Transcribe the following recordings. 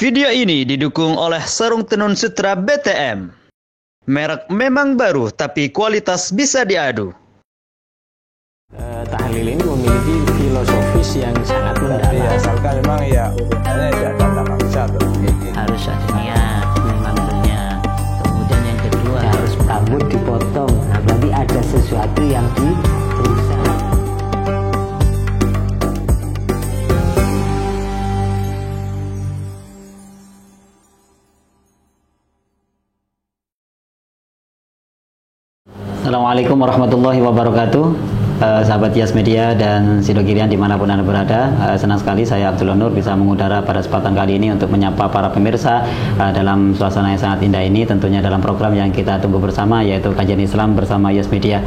Video ini didukung oleh sarung tenun sutra BTM. Merek memang baru, tapi kualitas bisa diadu. Tahlil ini memiliki filosofis yang sangat mendalam. Ya, asalkan memang ya hubungannya tidak ada maksa. Harus ada niat, mengambilnya. Kemudian yang kedua harus rambut dipotong. Nah, berarti ada sesuatu yang dirusak. Assalamualaikum warahmatullahi wabarakatuh. Sahabat Yas Media dan Sidogirian dimanapun Anda berada, senang sekali saya Abdullah Nur bisa mengudara pada kesempatan kali ini untuk menyapa para pemirsa dalam suasana yang sangat indah ini, tentunya dalam program yang kita tunggu bersama, yaitu Kajian Islam bersama Yas Media.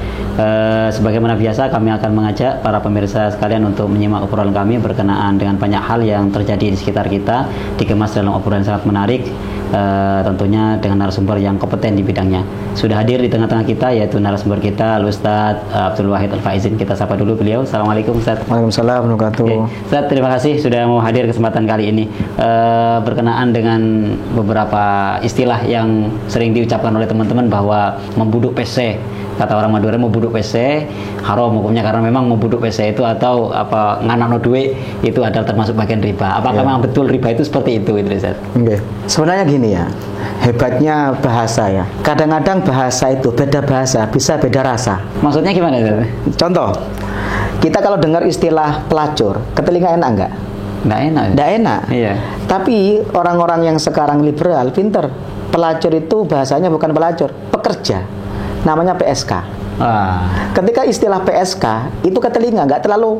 Sebagaimana biasa, kami akan mengajak para pemirsa sekalian untuk menyimak obrolan kami berkenaan dengan banyak hal yang terjadi di sekitar kita, dikemas dalam obrolan sangat menarik, tentunya dengan narasumber yang kompeten di bidangnya. Sudah hadir di tengah-tengah kita yaitu narasumber kita Al-Ustaz Abdul Wahid Al-Faizin. Kita sapa dulu beliau. Assalamualaikum Ustaz. Waalaikumsalam warahmatullahi wabarakatuh. Ustaz, terima kasih sudah mau hadir kesempatan kali ini. Berkenaan dengan beberapa istilah yang sering diucapkan oleh teman-teman bahwa membuduk PC, kata orang Madura, membuduk PC haram hukumnya karena memang membuduk PC itu atau apa nganakno duit itu adalah termasuk bagian riba. Apakah memang betul riba itu seperti itu, Ustaz? Oke. Sebenarnya gini ya, hebatnya bahasa ya. Kadang-kadang bahasa itu beda bahasa, bisa beda rasa. Maksudnya gimana, Ustaz? Contoh, kita kalau dengar istilah pelacur, ke telinga enak nggak? Nggak enak. Nggak enak. Iya. Tapi orang-orang yang sekarang liberal, pinter. Pelacur itu bahasanya bukan pelacur, pekerja. Namanya PSK. Ketika istilah PSK itu ke telinga nggak terlalu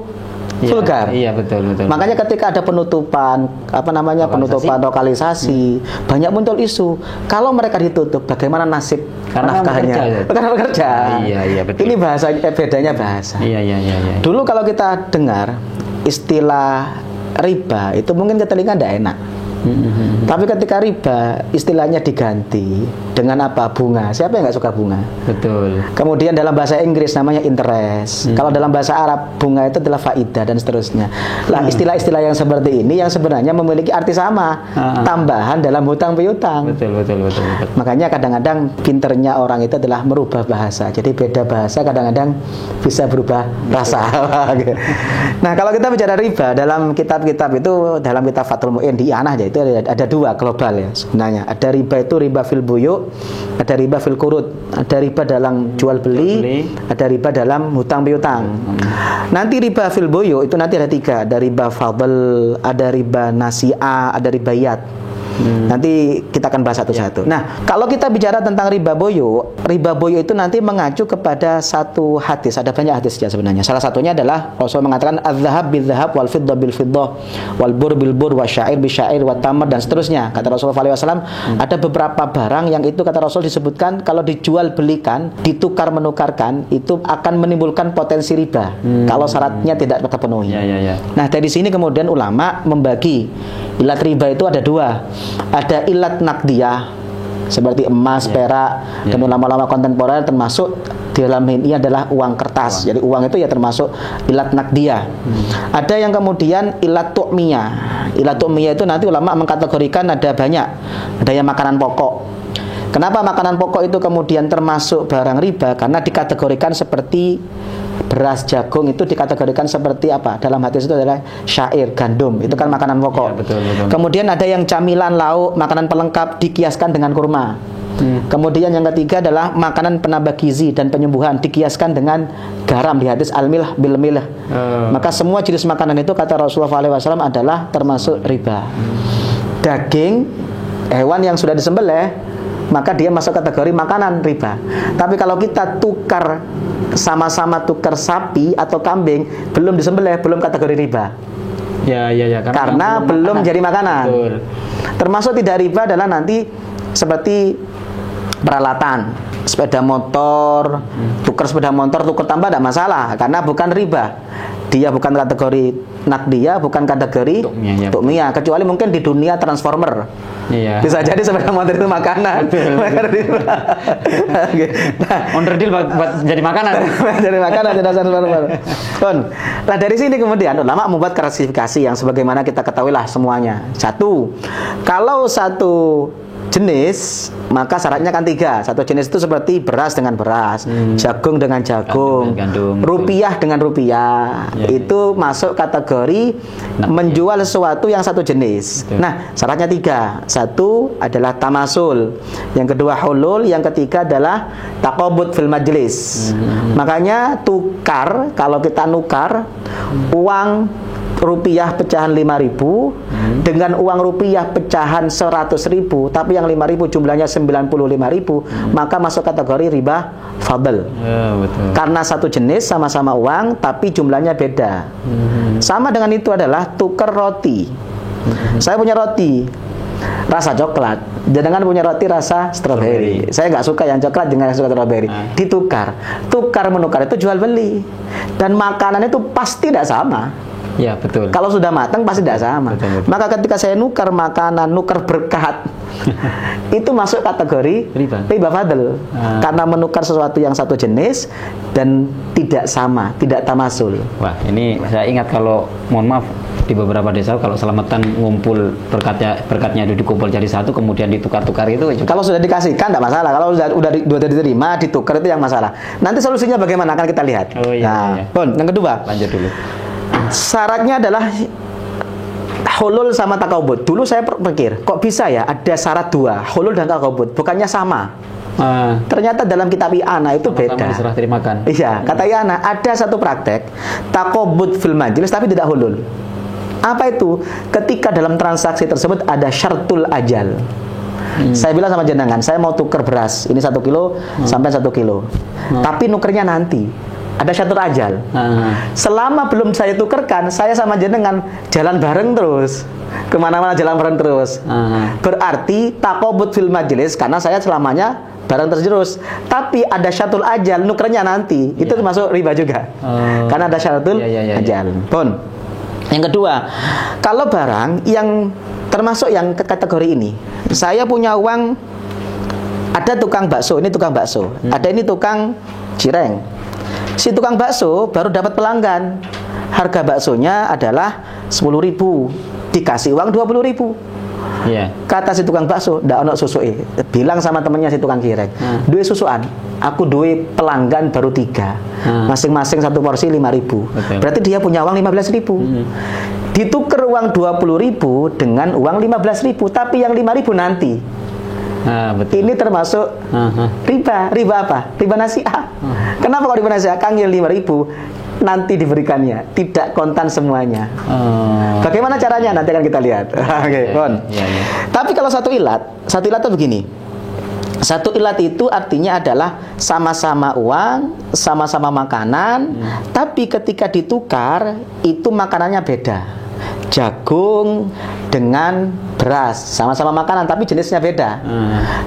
vulgar. Iya, betul. Makanya ketika ada penutupan penutupan lokalisasi, banyak muncul isu kalau mereka ditutup bagaimana nasib nafkahnya. Karena bekerja. Iya, betul. Ini bahasa bedanya bahasa. Iya. Dulu kalau kita dengar istilah riba itu mungkin ke telinga tidak enak. Tapi ketika riba istilahnya diganti dengan apa? Bunga. Siapa yang nggak suka bunga? Betul. Kemudian dalam bahasa Inggris namanya interest. Kalau dalam bahasa Arab bunga itu adalah faidah dan seterusnya. Lah istilah-istilah yang seperti ini yang sebenarnya memiliki arti sama, tambahan dalam hutang piutang. Betul. Makanya kadang-kadang pinternya orang itu adalah merubah bahasa. Jadi beda bahasa kadang-kadang bisa berubah rasa. Nah, kalau kita bicara riba dalam kitab-kitab itu, dalam kitab Fathul Mu'in di Anah itu ada dua global ya sebenarnya. Ada riba itu riba fil buyu, ada riba fil qurud. Ada riba dalam jual beli, ada riba dalam hutang piutang. Nanti riba fil buyu itu nanti ada tiga, ada riba fadl, ada riba nasi'ah, ada riba yad. Nanti kita akan bahas satu-satu. Nah, kalau kita bicara tentang riba boyo itu nanti mengacu kepada satu hadis. Ada banyak hadisnya sebenarnya. Salah satunya adalah Rasul mengatakan az-zahab bil-zahab wal fiddah bil-fiddah wal bur bil-bur wasyair bisyair wat tamar dan seterusnya. Kata Rasulullah SAW, ada beberapa barang yang itu kata Rasul disebutkan kalau dijual belikan, ditukar menukarkan itu akan menimbulkan potensi riba kalau syaratnya tidak terpenuhi. Ya. Nah, dari sini kemudian ulama membagi ilat riba itu ada dua. Ada ilat nakdiyah seperti emas, perak, dan ulama-ulama kontemporer termasuk di dalam ini adalah uang kertas. Jadi uang itu ya termasuk ilat nakdiyah. Ada yang kemudian ilat tu'miyah. Ilat tu'miyah itu nanti ulama mengkategorikan ada banyak. Ada yang makanan pokok. Kenapa makanan pokok itu kemudian termasuk barang riba? Karena dikategorikan seperti beras, jagung itu dikategorikan seperti apa? Dalam hadis itu adalah syair, gandum. Itu kan makanan pokok. Ya, betul. Kemudian ada yang camilan, lauk, makanan pelengkap dikiaskan dengan kurma. Kemudian yang ketiga adalah makanan penambah gizi dan penyembuhan dikiaskan dengan garam di hadis al-milh bil milh. Maka semua jenis makanan itu kata Rasulullah SAW adalah termasuk riba. Daging hewan yang sudah disembelih maka dia masuk kategori makanan riba. Tapi kalau kita tukar sama-sama tukar sapi atau kambing belum disembelih, belum kategori riba. Ya. Karena belum jadi makanan. Betul. Termasuk tidak riba adalah nanti seperti peralatan, sepeda motor, tukar sepeda motor, tukar tambah tidak masalah karena bukan riba. Dia bukan kategori nakdiyah, bukan kategori tu'miyah, kecuali mungkin di dunia transformer. Iya. Bisa jadi sepeda motor itu makanan. Onderdil buat jadi makanan. Jadi makanan tidak transformer. Nah dari sini kemudian ulama membuat klasifikasi yang sebagaimana kita ketahuilah semuanya. Satu, kalau satu jenis maka syaratnya kan 3. Satu jenis itu seperti beras dengan beras, jagung dengan jagung, gandum, rupiah dengan rupiah. Itu masuk kategori menjual sesuatu yang satu jenis. Nah, syaratnya 3. Satu adalah tamasul, yang kedua hulul, yang ketiga adalah taqabud fil majlis. Makanya tukar, kalau kita nukar uang rupiah pecahan 5.000 dengan uang rupiah pecahan 100.000, tapi yang 5.000 jumlahnya 95.000, maka masuk kategori riba fadl. Betul. Karena satu jenis sama-sama uang tapi jumlahnya beda. Sama dengan itu adalah tukar roti. Saya punya roti rasa coklat, jangan punya roti rasa stroberi. Saya nggak suka yang coklat, dengan yang suka stroberi. Ditukar, tukar menukar itu jual beli, dan makanannya itu pasti tidak sama. Ya, betul. Kalau sudah matang pasti tidak sama. Betul. Maka ketika saya nukar makanan, nukar berkat, itu masuk kategori riba fadl. Karena menukar sesuatu yang satu jenis dan tidak sama, tidak tamasul. Wah, ini saya ingat kalau, mohon maaf, di beberapa desa kalau selamatan ngumpul berkatnya dikumpul jadi satu kemudian ditukar-tukar itu juga. Kalau sudah dikasihkan tidak masalah. Kalau sudah diterima, ditukar itu yang masalah. Nanti solusinya bagaimana akan kita lihat. Oh iya. Nah, Bon, yang kedua. Lanjut dulu. Syaratnya adalah hulul sama takabud. Dulu saya pikir, kok bisa ya ada syarat 2, hulul dan takabud, bukannya sama. Ternyata dalam kitab I'ana itu beda. Diserah terimakan. Iya, kata I'ana ada satu praktek takabud fil majlis tapi tidak hulul. Apa itu? Ketika dalam transaksi tersebut ada syartul ajal. Saya bilang sama jenengan, saya mau tukar beras ini 1 kilo sampai 1 kilo, tapi nukernya nanti. Ada syarat ajal. Selama belum saya tukerkan, saya sama jenengan jalan bareng terus, kemana-mana jalan bareng terus. Berarti taqabud fil majlis, karena saya selamanya bareng terus. Tapi ada syaratul ajal, nukernya nanti. Itu termasuk riba juga. Karena ada syaratul ajal. Pun. Yang kedua, kalau barang yang termasuk yang kategori ini, saya punya uang, ada tukang bakso, ini tukang bakso, ada ini tukang cireng. Si tukang bakso baru dapat pelanggan, harga baksonya adalah 10.000, dikasih uang 20.000. Kata si tukang bakso, ndak ono susuke. Bilang sama temennya si tukang cireng, duwe susuan, aku duwe pelanggan baru 3, masing-masing satu porsi 5.000. Berarti dia punya uang 15.000. Ditukar uang 20.000 dengan uang 15.000, tapi yang 5.000 nanti. Betul. Ini termasuk riba. Riba apa? Riba nasi'ah. Kenapa kalau riba nasi'ah? Kanggil 5.000 nanti diberikannya, tidak kontan semuanya. Bagaimana caranya? Nanti akan kita lihat. Tapi kalau satu ilat itu begini. Satu ilat itu artinya adalah sama-sama uang, sama-sama makanan, tapi ketika ditukar itu makanannya beda. Jagung dengan beras, sama-sama makanan tapi jenisnya beda.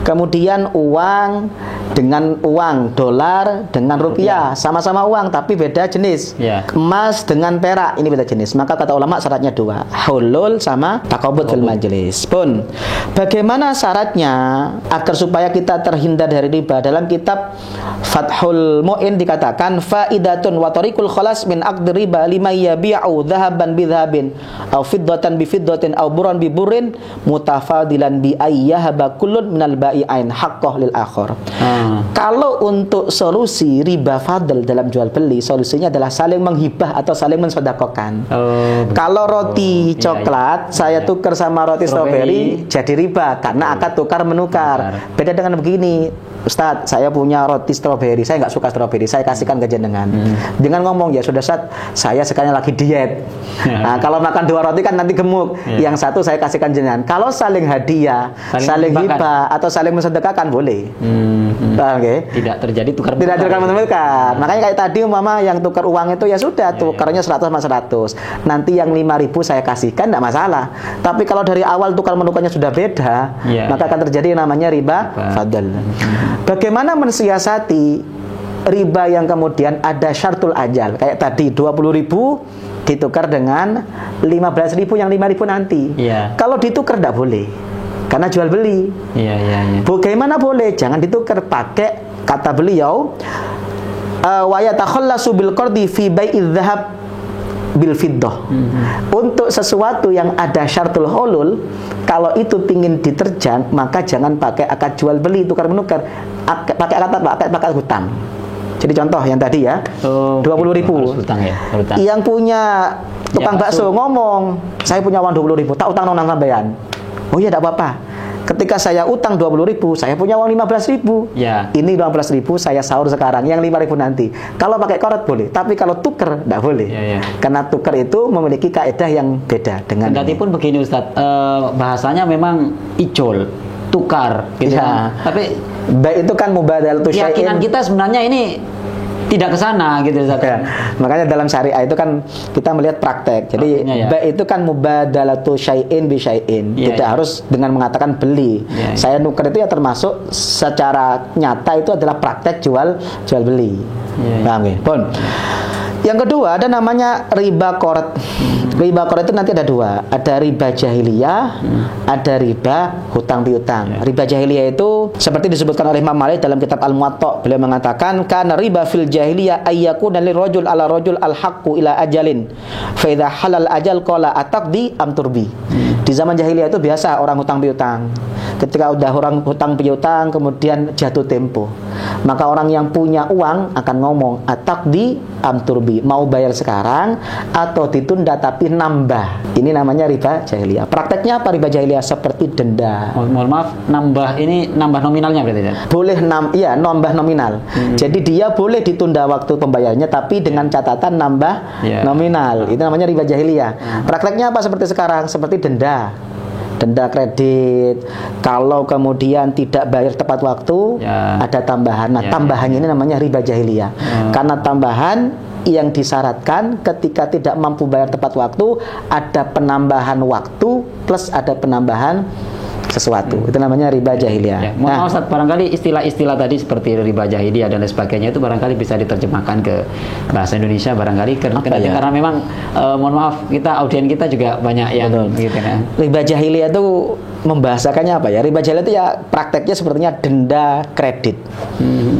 Kemudian uang dengan uang, dolar dengan rupiah, sama-sama uang tapi beda jenis. Emas dengan perak, ini beda jenis. Maka kata ulama syaratnya 2, hulul sama taqabud fil majlis. Pun bagaimana syaratnya agar supaya kita terhindar dari riba? Dalam kitab Fathul Mu'in dikatakan faidatun wa tariqul khalas min aqd riba lima yabi'u dhahaban bi dhahabin aw fiddatan bi fiddatin aw buran bi burin mutafadilan bi ayyahaba kullun minal bai'ain haqqah lil akhar. Kalau untuk solusi riba fadl dalam jual beli, solusinya adalah saling menghibah atau saling mensedekahkan. Kalau roti coklat saya tukar sama roti stroberi jadi riba karena akad tukar menukar. Beda dengan begini, Ustadz, saya punya roti stroberi, saya nggak suka stroberi, saya kasihkan ke jenengan. Dengan ngomong, ya sudah Ustadz, saya sekarang lagi diet. Nah, kalau makan 2 roti kan nanti gemuk. Yang satu saya kasihkan jenengan. Kalau saling hadiah, saling hibah atau saling mensedekahkan boleh. Tidak terjadi tukar menukar. Tidak tukar menukar. Makanya kayak tadi umpama yang tukar uang itu ya sudah tukarnya 100 sama 100. Nanti yang 5.000 saya kasihkan tidak masalah. Tapi kalau dari awal tukar menukarnya sudah beda, maka akan terjadi yang namanya riba fadl. Bagaimana mensiasati riba yang kemudian ada syartul ajal? Kayak tadi 20.000 ditukar dengan 15.000 yang 5.000 nanti. Iya. Kalau ditukar tidak boleh, karena jual beli. Iya. Bagaimana boleh? Jangan ditukar, pakai kata beliau wa yatakhallasu bil qardi fi bai'idz dzahab bil fiddah. Untuk sesuatu yang ada syartul hulul, kalau itu pingin diterjang, maka jangan pakai akad jual beli tukar menukar, pakai akad hutang. Jadi contoh yang tadi ya, 20.000. Hutang ya, hutang. Yang punya tukang bakso ngomong, saya punya uang 20.000, tak utang nang sampean. Oh iya, tidak apa-apa. Ketika saya utang 20.000, saya punya uang 15.000. Ya. Ini 15.000 saya sahur sekarang, yang 5.000 nanti. Kalau pakai korot boleh, tapi kalau tuker tidak boleh. Ya. Karena tuker itu memiliki kaidah yang beda dengan. Kendati pun begini Ustadz, bahasanya memang ijol, tukar, gitu. Ya. Tapi baik itu kan mubadalatul syai'in. keyakinan kita sebenarnya ini tidak ke sana gitu Ustaz. Ya, makanya dalam syariah itu kan kita melihat praktek. Jadi ya. baik itu kan mubadalatul syai'in bi syai'in. Tidak harus dengan mengatakan beli. Saya nuker itu ya termasuk secara nyata itu adalah praktek jual beli. Paham ya? Pun. Yang kedua ada namanya riba qorad. Riba qorad itu nanti ada dua. Ada riba jahiliyah, ada riba hutang piutang. Riba jahiliyah itu seperti disebutkan oleh Imam Malik dalam kitab Al-Muwatta. Beliau mengatakan kana riba fil jahiliyah ayyakuna lirajul ala rajul al-haqqu ila ajalin. Fa idza halal ajal qala ataqdi am turbi. Di zaman jahiliyah itu biasa orang hutang piutang. Ketika udah orang hutang piutang kemudian jatuh tempo, maka orang yang punya uang akan ngomong ataqdi am turbi, mau bayar sekarang atau ditunda tapi nambah. Ini namanya riba jahiliyah. Prakteknya apa riba jahiliyah? Seperti denda. Mohon maaf, nambah ini nambah nominalnya berarti ya? Boleh nambah nominal. Jadi dia boleh ditunda waktu pembayarannya tapi dengan catatan nambah nominal. Itu namanya riba jahiliyah. Prakteknya apa seperti sekarang? Seperti denda kredit. Kalau kemudian tidak bayar tepat waktu, ada tambahan. Nah, tambahannya ini namanya riba jahiliyah. Karena tambahan yang disyaratkan ketika tidak mampu bayar tepat waktu, ada penambahan waktu plus ada penambahan sesuatu. Itu namanya riba jahiliyah. Mohon maaf Ustaz, barangkali istilah-istilah tadi seperti riba jahiliyah dan lain sebagainya itu barangkali bisa diterjemahkan ke bahasa Indonesia barangkali karena memang mohon maaf audien kita juga banyak yang gitu kan. Riba jahiliyah itu membahasakannya apa ya? Riba jahiliyah itu ya prakteknya sepertinya denda kredit.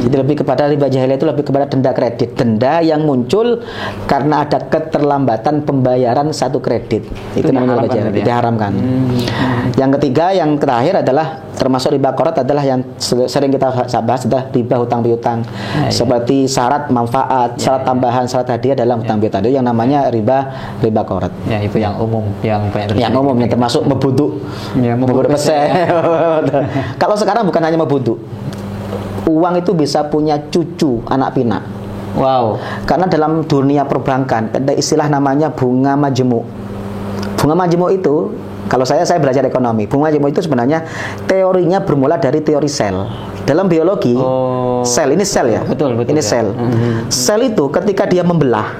Jadi lebih kepada riba jahiliyah itu lebih kepada denda kredit. Denda yang muncul karena ada keterlambatan pembayaran satu kredit. Itu namanya riba jahiliyah. Diharamkan. Yang ketiga, yang terakhir adalah termasuk riba qorad adalah yang sering kita bahas adalah riba hutang piutang. Seperti syarat manfaat, syarat tambahan, syarat hadiah dalam hutang piutang itu yang namanya riba qorad. Ya, itu yang umum, yang banyak yang umum yang termasuk mebuduk. Kalau sekarang bukan hanya mebuduk. Uang itu bisa punya cucu anak pinak. Wow. Karena dalam dunia perbankan ada istilah namanya bunga majemuk. Bunga majemuk itu, kalau saya belajar ekonomi, bunga majemuk itu sebenarnya teorinya bermula dari teori sel. Dalam biologi, sel ini sel ya. Betul. Ini sel. Sel itu ketika dia membelah,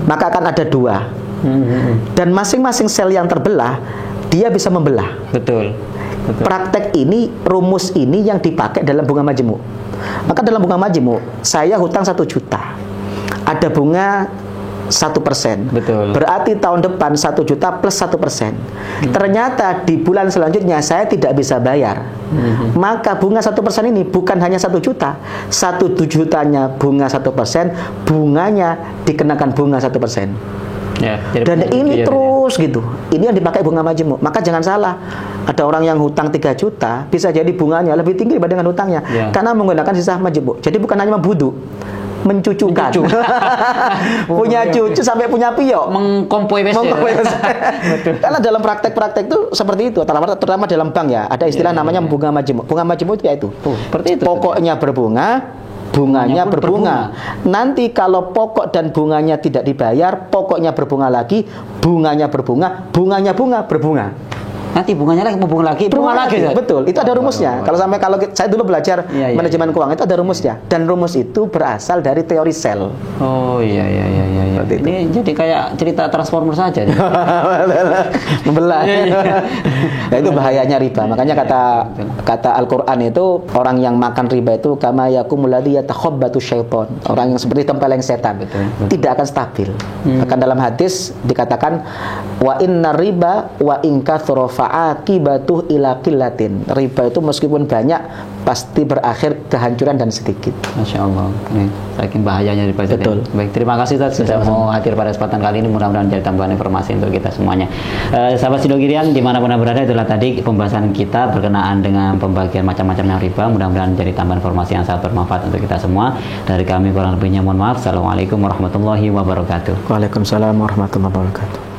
maka akan ada dua. Dan masing-masing sel yang terbelah, dia bisa membelah. Betul. Praktek ini, rumus ini yang dipakai dalam bunga majemuk. Maka dalam bunga majemuk, saya hutang 1 juta. Ada bunga 1%. Betul. Berarti tahun depan 1 juta plus 1%. Ternyata di bulan selanjutnya saya tidak bisa bayar. Maka bunga 1% ini bukan hanya 1 juta. 1 jutanya bunga 1%, bunganya dikenakan bunga 1%. Ya, dan ini terus gitu. Ini yang dipakai bunga majemuk. Maka jangan salah. Ada orang yang hutang 3 juta, bisa jadi bunganya lebih tinggi dibandingkan hutangnya. Karena menggunakan sisa majemuk. Jadi bukan hanya membuduk, mencucukan. Punya cucu sampai punya piok. Mengkompoi Karena dalam praktek-praktek itu seperti itu. Terutama dalam bank ya. Ada istilah namanya bunga majemuk. Bunga majemuk itu ya itu. Seperti itu. Pokoknya berbunga, bunganya berbunga. Nanti kalau pokok dan bunganya tidak dibayar, pokoknya berbunga lagi, bunganya berbunga, bunganya berbunga. Nanti bunganya lagi, bunga lagi. Betul. Itu ada rumusnya. Kalau saya dulu belajar Iya. manajemen keuangan itu ada rumusnya. Dan rumus itu berasal dari teori sel. Oh iya. Seperti itu. Ini jadi kayak cerita Transformer saja. Membelah. Nah, itu bahayanya riba. Makanya kata Al-Qur'an itu orang yang makan riba itu kama yakumul ladzi yatakhabbatu syaiton. Orang yang seperti tempeleng setan. Betul. Tidak akan stabil. Bahkan dalam hadis dikatakan wa inna riba wa in kathura fa'aqibatuh ila qillatin. Riba itu meskipun banyak pasti berakhir kehancuran dan sedikit. Masya Allah. Ini saking bahayanya riba. Betul. Baik, terima kasih Ustaz sudah mau hadir pada kesempatan kali ini. Mudah-mudahan jadi tambahan informasi untuk kita semuanya. Sahabat Sidogirian dimanapun Anda berada, itulah tadi pembahasan kita berkenaan dengan pembagian macam-macamnya riba. Mudah-mudahan jadi tambahan informasi yang sangat bermanfaat untuk kita semua. Dari kami kurang lebihnya mohon maaf. Assalamualaikum warahmatullahi wabarakatuh. Waalaikumsalam warahmatullahi wabarakatuh.